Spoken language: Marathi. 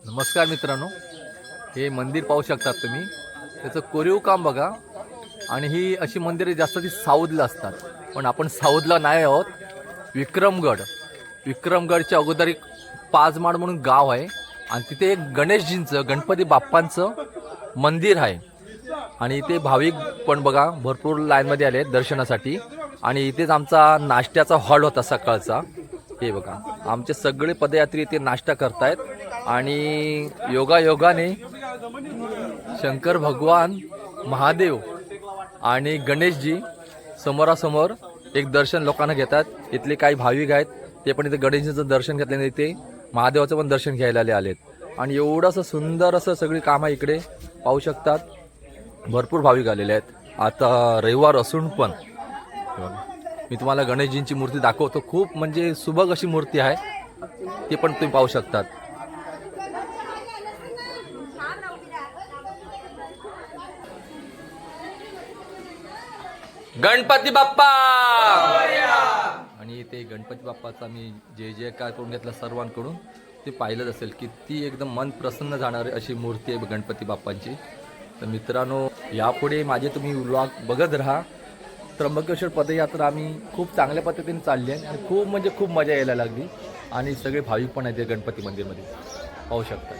नमस्कार मित्रांनो, हे मंदिर पाहू शकतात तुम्ही. त्याचं कोरीव काम बघा. आणि ही अशी मंदिरे जास्त ती साऊथला असतात, पण आपण साऊथला नाही आहोत. विक्रमगडच्या अगोदर एक पाचमाड म्हणून गाव आहे आणि तिथे एक गणेशजींचं गणपती बाप्पांचं मंदिर आहे. आणि इथे भाविक पण बघा भरपूर लाईनमध्ये आले आहेत दर्शनासाठी. आणि इथेच आमचा नाश्त्याचा हॉल होता सकाळचा. हे बघा, आमचे सगळे पदयात्री इथे नाश्ता करतायत. आणि योगाने शंकर भगवान, महादेव आणि गणेशजी समोरासमोर एक दर्शन लोकांना घेतात. इथले काही भाविक आहेत ते पण इथे गणेशजीचं दर्शन घेतल्याने इथे महादेवाचं पण दर्शन घ्यायला आलेत. आणि एवढं असं सुंदर असं सगळी कामं इकडे पाहू शकतात. भरपूर भाविक आलेले आहेत. आता रविवार असून पण मी तुम्हाला गणेशजींची मूर्ती दाखवतो. खूप म्हणजे सुबक अशी मूर्ती आहे, ती पण तुम्ही पाहू शकतात. गणपती बाप्पा. आणि ते गणपती बाप्पाचा मी जे जे काय करून घेतला सर्वांकडून ते पाहिलंच असेल की ती एकदम मन प्रसन्न जाणारी अशी मूर्ती आहे गणपती बाप्पांची. तर मित्रांनो, यापुढे माझे तुम्ही व्लॉग बघत राहा. त्र्यंबकेश्वर पदयात्रा आम्ही खूप चांगल्या पद्धतीने चालली आहे आणि खूप म्हणजे खूप मजा यायला लागली. आणि सगळे भाविक पण आहेत गणपती मंदिरमध्ये पाहू शकता.